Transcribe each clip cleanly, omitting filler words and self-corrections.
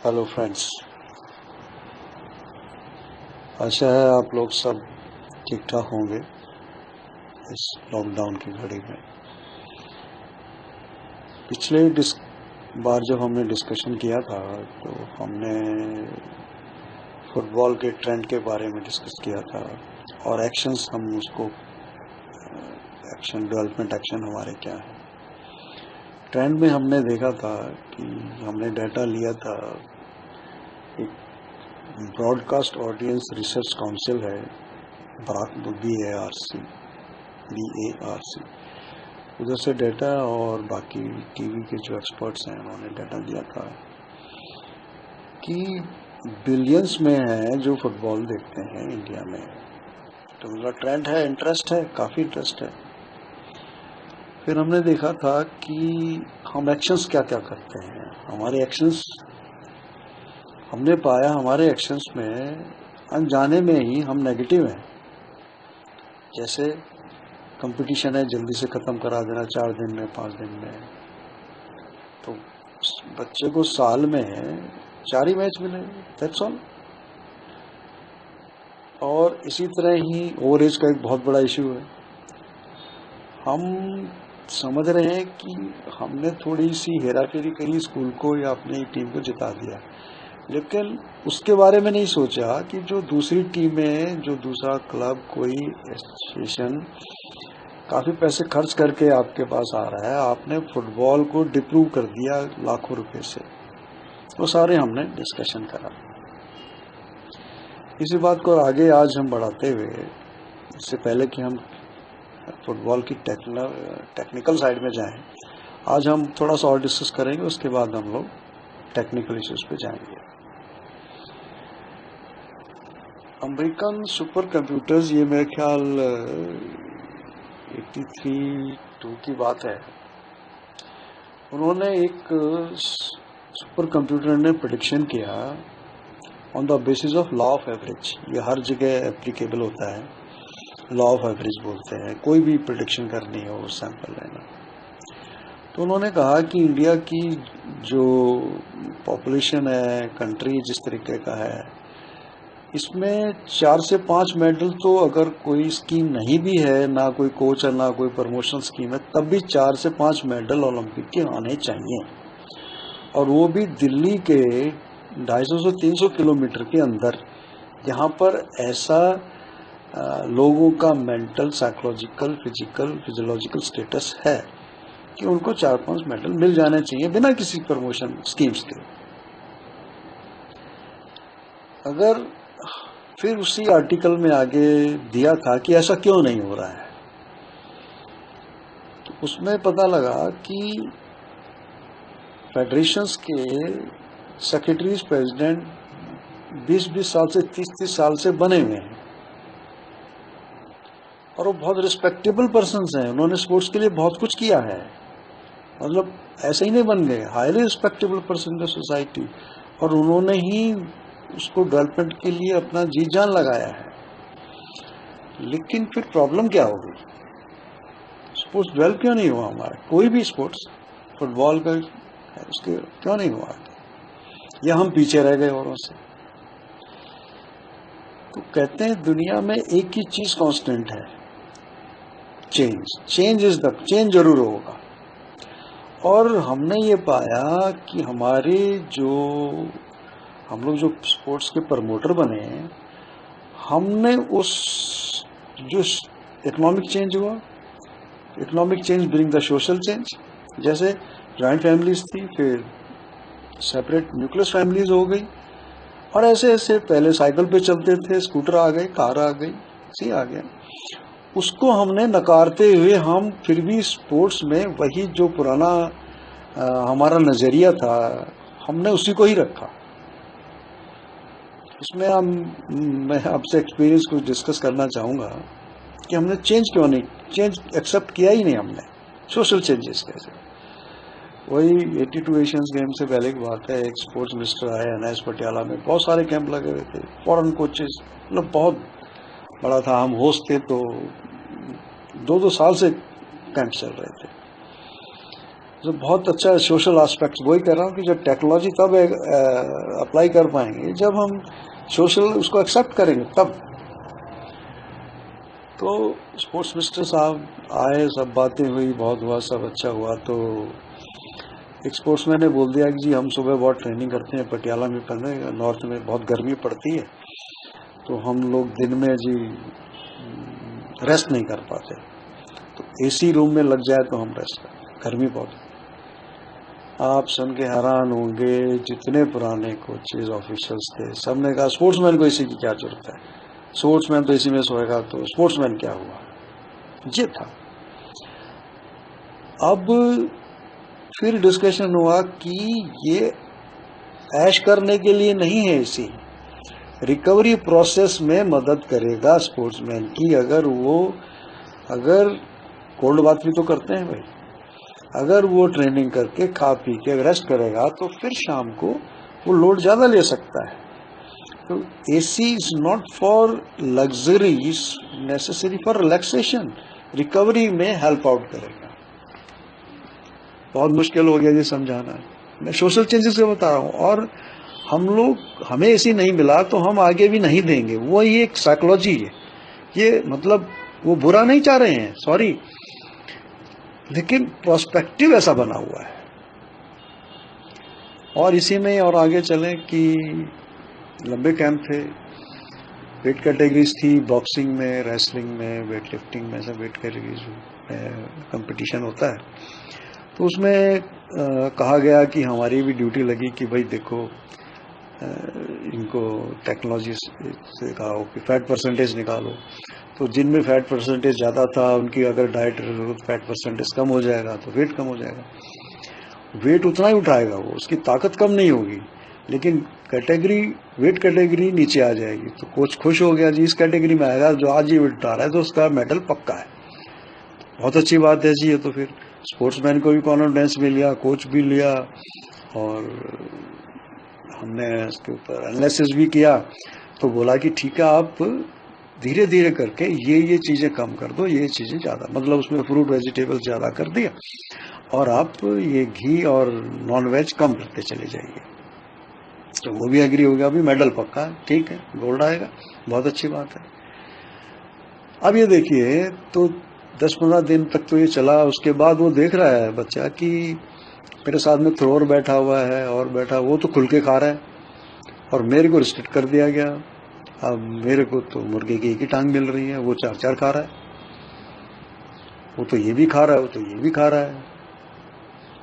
Hello friends, आशा है आप लोग सब ठीक ठाक होंगे इस लॉकडाउन की घड़ी में। पिछले बार जब हमने डिस्कशन किया था तो हमने फुटबॉल के ट्रेंड के बारे में डिस्कस किया था और एक्शंस हम उसको डेवलपमेंट एक्शन हमारे क्या है। ट्रेंड में हमने देखा था कि हमने डाटा लिया था, एक ब्रॉडकास्ट ऑडियंस रिसर्च काउंसिल है BARC, उधर से डाटा और बाकी टीवी के जो एक्सपर्ट्स हैं उन्होंने डाटा दिया था कि बिलियंस में है जो फुटबॉल देखते हैं इंडिया में। तो उनका ट्रेंड है, इंटरेस्ट है, काफ़ी इंटरेस्ट है। फिर हमने देखा था कि हम एक्शंस क्या क्या करते हैं, हमारे एक्शंस, हमने पाया हमारे एक्शंस में अनजाने में ही हम नेगेटिव हैं। जैसे कंपटीशन है, जल्दी से ख़त्म करा देना 4 दिन में 5 दिन में, तो बच्चे को साल में 4 ही मैच मिले, दैट्स ऑल। और इसी तरह ही ओवर एज का एक बहुत बड़ा इशू है। हम समझ रहे हैं कि हमने थोड़ी सी हेराफेरी करी स्कूल को या अपनी टीम को जिता दिया, लेकिन उसके बारे में नहीं सोचा कि जो दूसरी टीमें, जो दूसरा क्लब, कोई एसोसिएशन काफ़ी पैसे खर्च करके आपके पास आ रहा है, आपने फुटबॉल को डिप्रूव कर दिया लाखों रुपए से। वो सारे हमने डिस्कशन करा। इसी बात को आगे आज हम बढ़ाते हुए, इससे पहले कि हम फुटबॉल की टेक्निकल साइड में जाएं, आज हम थोड़ा सा और डिस्कस करेंगे, उसके बाद हम लोग टेक्निकल इश्यूज पे जाएंगे। अमेरिकन सुपर कंप्यूटर्स, ये मेरे ख्याल 83-2 की बात है, उन्होंने एक सुपर कंप्यूटर ने प्रेडिक्शन किया on the basis of law of average. ये हर जगह एप्लीकेबल होता है, लॉ ऑफ एवरेज बोलते हैं, कोई भी प्रेडिक्शन करनी हो, सैंपल लेना। तो उन्होंने कहा कि इंडिया की जो पॉपुलेशन है, कंट्री जिस तरीके का है, इसमें 4 से 5 मेडल तो अगर कोई स्कीम नहीं भी है, ना कोई कोच है, ना कोई प्रमोशनल स्कीम है, तब भी 4 से 5 मेडल ओलंपिक के आने चाहिए, और वो भी दिल्ली के 250 से 300 किलोमीटर के अंदर, जहाँ पर ऐसा लोगों का मेंटल, साइकोलॉजिकल, फिजियोलॉजिकल स्टेटस है कि उनको 4-5 मेडल मिल जाने चाहिए बिना किसी प्रमोशन स्कीम्स के। अगर फिर उसी आर्टिकल में आगे दिया था कि ऐसा क्यों नहीं हो रहा है, तो उसमें पता लगा कि फेडरेशंस के सेक्रेटरीज, प्रेसिडेंट 20-20 साल से 30-30 साल से बने हुए हैं, और वो बहुत रिस्पेक्टेबल पर्सन्स हैं, उन्होंने स्पोर्ट्स के लिए बहुत कुछ किया है, मतलब ऐसे ही नहीं बन गए, highly respectable person in the society, और उन्होंने ही उसको डेवलपमेंट के लिए अपना जी जान लगाया है। लेकिन फिर प्रॉब्लम क्या हो गई, स्पोर्ट्स डेवलप क्यों नहीं हुआ हमारा, कोई भी स्पोर्ट्स, फुटबॉल का उसके क्यों नहीं हुआ, या हम पीछे रह गए औरों से। तो कहते हैं दुनिया में एक ही चीज कांस्टेंट है, चेंज जरूर होगा। और हमने ये पाया कि हम लोग जो स्पोर्ट्स के प्रमोटर बने, हमने उस जो इकोनॉमिक चेंज हुआ, economic change bring the social change. जैसे जॉइंट फैमिलीज थी, फिर सेपरेट न्यूक्लियस फैमिलीज हो गई, और ऐसे ऐसे पहले साइकिल पे चलते थे, स्कूटर आ गए, कार आ गई, सी आ गया। उसको हमने नकारते हुए हम फिर भी स्पोर्ट्स में वही जो पुराना हमारा नजरिया था, हमने उसी को ही रखा। इसमें मैं आपसे एक्सपीरियंस कुछ डिस्कस करना चाहूँगा कि हमने चेंज एक्सेप्ट किया ही नहीं हमने, सोशल चेंजेस कैसे। वही 82 एशियंस गेम से पहले की बात है, एक स्पोर्ट्स मिनिस्टर आए NS पटियाला में, बहुत सारे कैंप लगे हुए थे, फॉरेन कोचेस, मतलब बहुत बड़ा था। हम होस्ट थे, तो 2-2 साल से कैंप चल रहे थे। जो बहुत अच्छा सोशल एस्पेक्ट, वही कह रहा हूँ कि जब टेक्नोलॉजी तब अप्लाई कर पाएंगे जब हम सोशल उसको एक्सेप्ट करेंगे तब। तो स्पोर्ट्स मिनिस्टर साहब आए, सब बातें हुई, बहुत हुआ, सब अच्छा हुआ। तो एक स्पोर्ट्समैन ने बोल दिया कि जी हम सुबह बहुत ट्रेनिंग करते हैं पटियाला में, पहले नॉर्थ में बहुत गर्मी पड़ती है तो हम लोग दिन में जी रेस्ट नहीं कर पाते, तो एसी रूम में लग जाए तो हम रेस्ट करते, गर्मी बहुत है। आप सुन के हैरान होंगे, जितने पुराने कोचेज ऑफिशियल्स थे सब ने कहा स्पोर्ट्समैन को एसी की क्या जरूरत है, स्पोर्ट्समैन तो एसी में सोएगा, तो स्पोर्ट्समैन क्या हुआ, ये था। अब फिर डिस्कशन हुआ कि ये ऐश करने के लिए नहीं है एसी, रिकवरी प्रोसेस में मदद करेगा स्पोर्ट्समैन की। अगर कोल्ड बात भी तो करते हैं भाई, अगर वो ट्रेनिंग करके खा पी के रेस्ट करेगा तो फिर शाम को वो लोड ज्यादा ले सकता है। तो AC is not for luxury, is necessary for relaxation, recovery में हेल्प आउट करेगा। बहुत मुश्किल हो गया ये समझाना, मैं सोशल चेंजेस से बता रहा हूँ। और हमें एसी नहीं मिला तो हम आगे भी नहीं देंगे, वो ये एक साइकोलॉजी है। ये मतलब वो बुरा नहीं चाह रहे हैं, सॉरी, लेकिन प्रोस्पेक्टिव ऐसा बना हुआ है। और इसी में और आगे चलें कि लंबे कैंप थे, वेट कैटेगरीज थी, बॉक्सिंग में, रेसलिंग में, वेट लिफ्टिंग में, सब वेट कैटेगरीज में कंपटीशन होता है। तो उसमें कहा गया कि हमारी भी ड्यूटी लगी कि भाई देखो इनको टेक्नोलॉजी से कहा कि फैट परसेंटेज निकालो। तो जिनमें फैट परसेंटेज ज़्यादा था उनकी अगर डाइट फैट परसेंटेज कम हो जाएगा तो वेट कम हो जाएगा, वेट उतना ही उठाएगा वो, उसकी ताकत कम नहीं होगी, लेकिन वेट कैटेगरी नीचे आ जाएगी। तो कोच खुश हो गया जी, इस कैटेगरी में आएगा जो आज ही वेट उठा रहा है तो उसका मेडल पक्का है। बहुत अच्छी बात है जी। ये तो फिर स्पोर्ट्समैन को भी कॉन्फिडेंस भी लिया, कोच भी लिया, और हमने इसके ऊपर एनालिसिस भी किया। तो बोला कि ठीक है, आप धीरे धीरे करके ये चीजें कम कर दो, ये चीजें ज्यादा, मतलब उसमें फ्रूट वेजिटेबल ज्यादा कर दिया, और आप ये घी और नॉन वेज कम करते चले जाइए। तो वो भी एग्री हो गया, अभी मेडल पक्का है, ठीक है, गोल्ड आएगा, बहुत अच्छी बात है। अब ये देखिए, तो 10-15 दिन तक तो ये चला। उसके बाद वो देख रहा है बच्चा कि मेरे साथ में थ्रोअर बैठा हुआ है और बैठा, वो तो खुल के खा रहा है और मेरे को रिस्ट्रिक्ट कर दिया गया। अब मेरे को तो मुर्गे की एक ही टांग मिल रही है, वो 4-4 खा रहा है, वो तो ये भी खा रहा है, वो तो ये भी खा रहा है,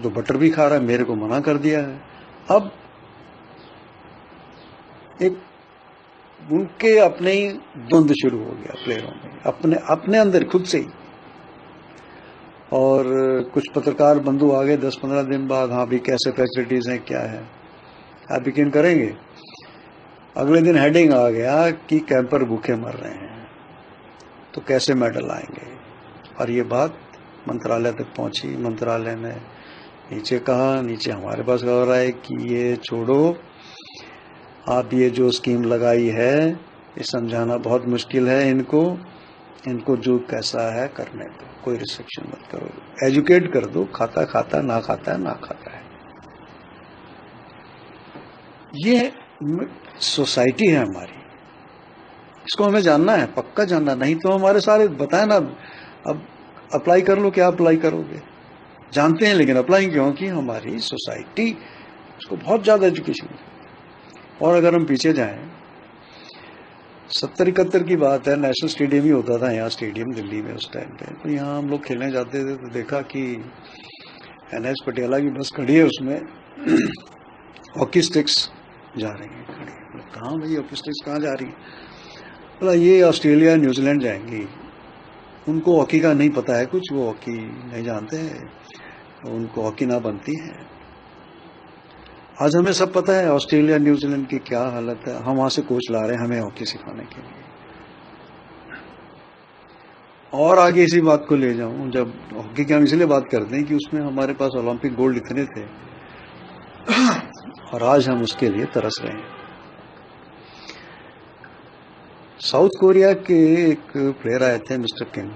तो बटर भी खा रहा है, मेरे को मना कर दिया है। अब एक उनके अपने ही द्वंद्व शुरू हो गया प्लेयरों में, अपने अंदर खुद से ही। और कुछ पत्रकार बंधु आ गए 10-15 दिन बाद, हाँ भी कैसे फैसिलिटीज हैं, क्या है, आप यकीन करेंगे अगले दिन हेडिंग आ गया कि कैंपर भूखे मर रहे हैं, तो कैसे मेडल आएंगे। और ये बात मंत्रालय तक पहुंची, मंत्रालय ने नीचे कहा, नीचे हमारे पास खबर है कि ये छोड़ो, आप ये जो स्कीम लगाई है ये समझाना बहुत मुश्किल है, इनको जो कैसा है करने दो, कोई रिस्ट्रिक्शन मत करो, एजुकेट कर दो, खाता खाता, ना खाता है ना खाता है। ये सोसाइटी है हमारी, इसको हमें जानना है, पक्का जानना, नहीं तो हमारे सारे बताए ना, अब अप्लाई कर लो, क्या अप्लाई करोगे, जानते हैं लेकिन अप्लाई, क्योंकि हमारी सोसाइटी इसको बहुत ज्यादा एजुकेशन है। और अगर हम पीछे जाएं, 70-71 की बात है, नेशनल स्टेडियम ही होता था यहाँ, स्टेडियम दिल्ली में उस टाइम पे। तो यहाँ हम लोग खेलने जाते थे तो देखा कि NS पटियाला की बस खड़ी है, उसमें हॉकी स्टिक्स जा रही है खड़ी। कहाँ भाई हॉकी स्टिक्स कहाँ जा रही है? बोला ये ऑस्ट्रेलिया न्यूजीलैंड जाएंगी, उनको हॉकी का नहीं पता है कुछ, वो हॉकी नहीं जानते हैं, उनको हॉकी ना बनती है। आज हमें सब पता है ऑस्ट्रेलिया न्यूजीलैंड की क्या हालत है, हम वहां से कोच ला रहे हैं हमें हॉकी सिखाने के लिए। और आगे इसी बात को ले जाऊं, जब हॉकी की हम इसलिए बात करते हैं कि उसमें हमारे पास ओलंपिक गोल्ड इतने थे और आज हम उसके लिए तरस रहे हैं। साउथ कोरिया के एक प्लेयर आए थे, मिस्टर किंग,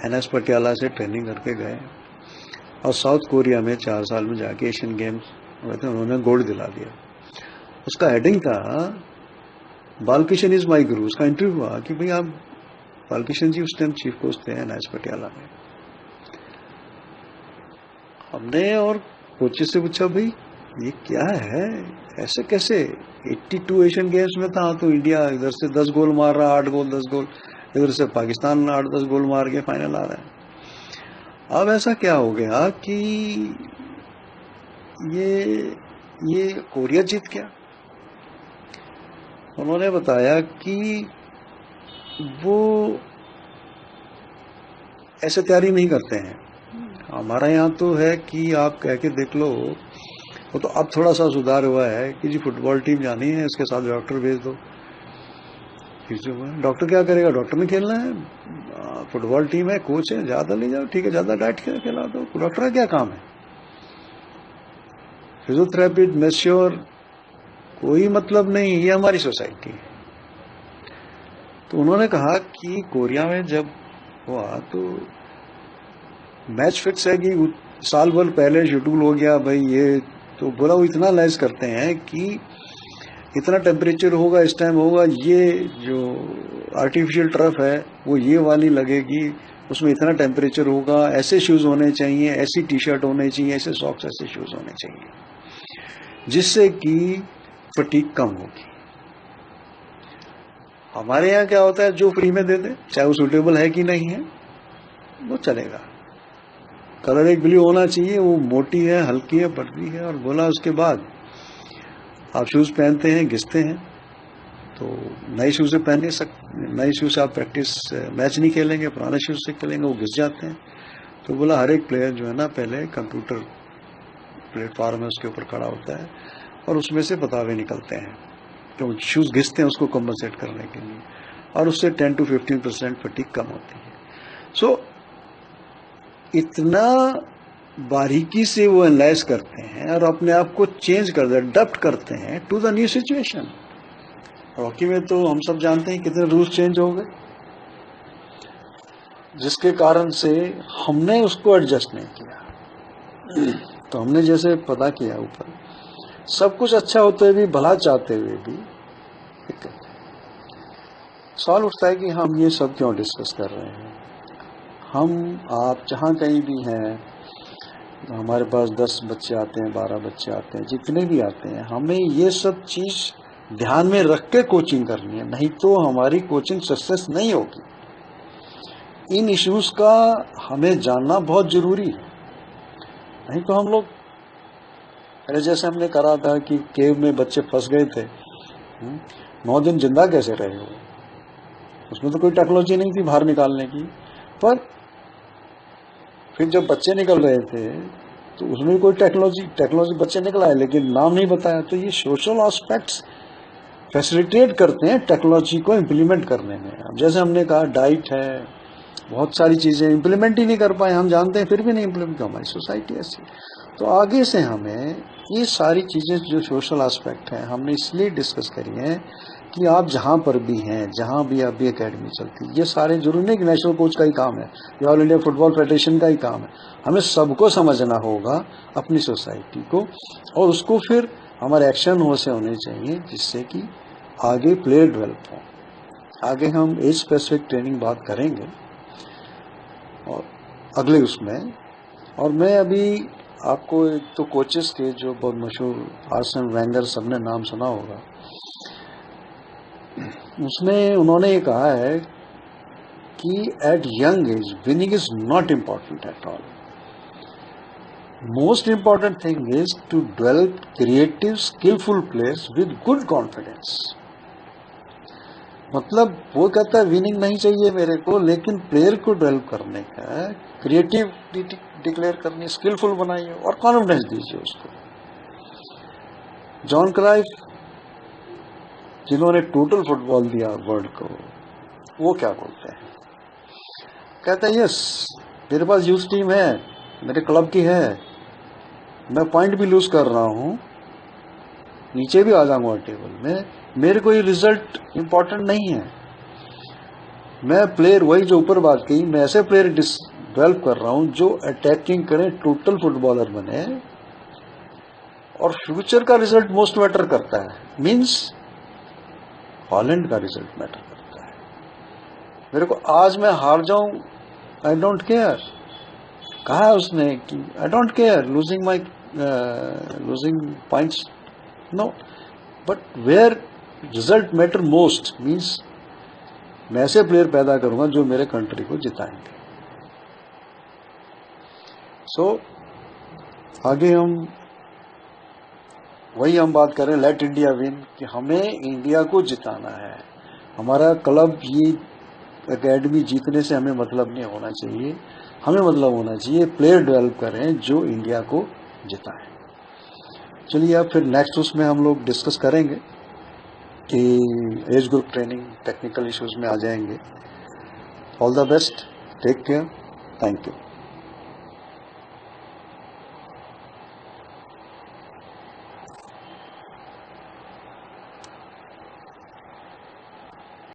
NS पटियाला से ट्रेनिंग करके गए और साउथ कोरिया में 4 साल में जाके एशियन गेम्स हुए थे, उन्होंने गोल्ड दिला दिया। उसका हेडिंग था बालकिशन इज माई गुरु। उसका इंटरव्यू हुआ कि भाई आप, बालकिशन जी उस टाइम चीफ कोच थे एनआईएस पटियाला में। हमने और कोचेस से पूछा भाई ये क्या है, ऐसे कैसे? 82 एशियन गेम्स में था तो इंडिया इधर से 10 गोल मार रहा, 8 गोल 10 गोल, इधर से पाकिस्तान 8-10 गोल मार के फाइनल आ रहा है। अब ऐसा क्या हो गया कि ये कोरिया जीत गया? उन्होंने बताया कि वो ऐसे तैयारी नहीं करते हैं। हमारा यहाँ तो है कि आप कह के देख लो, वो तो अब थोड़ा सा सुधार हुआ है कि जी फुटबॉल टीम जानी है, इसके साथ डॉक्टर भेज दो। डॉक्टर क्या करेगा? डॉक्टर ने खेलना है, फुटबॉल टीम है, कोच है, ज्यादा ले जाओ, ठीक है, ज्यादा डाइट खिला दो। डॉक्टर का क्या काम है? फिजियोथेरेपी, मैस्योर, कोई मतलब नहीं, ये हमारी सोसाइटी है। तो उन्होंने कहा कि कोरिया में जब हुआ तो मैच फिक्स है कि साल भर पहले शेड्यूल हो गया भाई ये, तो बोला वो इतना एनालाइज करते हैं कि इतना टेम्परेचर होगा, इस टाइम होगा, ये जो आर्टिफिशियल टर्फ है वो ये वाली लगेगी, उसमें इतना टेम्परेचर होगा, ऐसे शूज होने चाहिए, ऐसी टी शर्ट होने चाहिए, ऐसे सॉक्स, ऐसे शूज होने चाहिए, जिससे कि फटीग कम होगी। हमारे यहाँ क्या होता है, जो फ्री में दे दे, चाहे वो सूटेबल है कि नहीं है वो चलेगा। कलर एक ब्लू होना चाहिए, वो मोटी है, हल्की है, पतली है, और बोला उसके बाद आप शूज पहनते हैं, घिसते हैं, तो नए शूज से पहन नहीं सकते, नए शूज से आप प्रैक्टिस मैच नहीं खेलेंगे, पुराने शूज से खेलेंगे, वो घिस जाते हैं। तो बोला हर एक प्लेयर जो है ना पहले कंप्यूटर प्लेटफॉर्म है उसके ऊपर खड़ा होता है और उसमें से बतावे निकलते हैं, तो शूज घिसते हैं उसको कम्पनसेट करने के लिए, और उससे 10 to 15% फटीग कम होती है। सो इतना बारीकी से वो एनालाइज करते हैं और अपने आप को चेंज कर दे, अडॉप्ट करते हैं to the new situation. Hockey में तो हम सब जानते हैं कितने रूल्स चेंज हो गए, जिसके कारण से हमने उसको एडजस्ट नहीं किया। तो हमने जैसे पता किया ऊपर, सब कुछ अच्छा होते हुए भी, भला चाहते हुए भी सवाल उठता है कि हम ये सब क्यों डिस्कस कर रहे हैं। हम आप जहाँ कहीं भी हैं, हमारे पास 10 बच्चे आते हैं, 12 बच्चे आते हैं, जितने भी आते हैं, हमें ये सब चीज ध्यान में रख के कोचिंग करनी है, नहीं तो हमारी कोचिंग सक्सेस नहीं होगी। इन इश्यूज का हमें जानना बहुत जरूरी है, नहीं तो हम लोग अरे जैसे हमने करा था कि केव में बच्चे फंस गए थे, 9 दिन जिंदा कैसे रहे हो, उसमें तो कोई टेक्नोलॉजी नहीं थी बाहर निकालने की, पर फिर जब बच्चे निकल रहे थे तो उसमें कोई टेक्नोलॉजी बच्चे निकला है, लेकिन नाम नहीं बताया। तो ये सोशल एस्पेक्ट्स फैसिलिटेट करते हैं टेक्नोलॉजी को इम्प्लीमेंट करने में। अब जैसे हमने कहा डाइट है, बहुत सारी चीजें इम्प्लीमेंट ही नहीं कर पाए, हम जानते हैं फिर भी नहीं इम्प्लीमेंट कर, हमारी सोसाइटी ऐसी। तो आगे से हमें ये सारी चीजें जो सोशल एस्पेक्ट है हमने इसलिए डिस्कस करी है कि आप जहाँ पर भी हैं, जहाँ भी अभी एकेडमी चलती है, ये सारे जरूरी नहीं कि नेशनल कोच का ही काम है या ऑल इंडिया फुटबॉल फेडरेशन का ही काम है, हमें सबको समझना होगा अपनी सोसाइटी को, और उसको फिर हमारे एक्शन से होने चाहिए जिससे कि आगे प्लेयर डेवलप हो। आगे हम एज स्पेसिफिक ट्रेनिंग बात करेंगे और अगले उसमें, और मैं अभी आपको एक तो कोचेस के जो बहुत मशहूर आर्सेन वेंगर, सबने नाम सुना होगा, उसमें उन्होंने ये कहा है कि at young age winning is not important at all, most important thing is to develop creative skilful players with good confidence. मतलब वो कहता है विनिंग नहीं चाहिए मेरे को, लेकिन प्लेयर को डेवलप करने का क्रिएटिव डिक्लेयर करनी, स्किलफुल बनाइए और कॉन्फिडेंस दीजिए उसको। जॉन क्राइफ जिन्होंने टोटल फुटबॉल दिया वर्ल्ड को, वो क्या बोलते हैं, कहते हैं यस मेरे पास यूथ टीम है, मेरे क्लब की है, मैं पॉइंट भी लूज कर रहा हूं, नीचे भी आ जाऊंगा टेबल में, मेरे को ये रिजल्ट इंपॉर्टेंट नहीं है। मैं प्लेयर, वही जो ऊपर बात कही, मैं ऐसे प्लेयर डेवलप कर रहा हूं जो अटैकिंग करें, टोटल फुटबॉलर बने, और फ्यूचर का रिजल्ट मोस्ट मैटर करता है। मींस हॉलैंड का रिजल्ट मैटर करता है। मेरे को आज मैं हार जाऊं, आई डोंट केयर। कहा है उसने कि I don't care losing points, no, but where result matter most means मैं ऐसे प्लेयर पैदा करूंगा जो मेरे कंट्री को जिताएंगे। सो आगे हम बात करें लेट इंडिया विन, कि हमें इंडिया को जिताना है। हमारा क्लब, ये एकेडमी जीतने से हमें मतलब नहीं होना चाहिए। हमें मतलब होना चाहिए प्लेयर डेवलप करें जो इंडिया को जिताएं। चलिए अब फिर नेक्स्ट उसमें हम लोग डिस्कस करेंगे कि age group training, technical issues में आ जाएंगे। All the best, take care, thank you.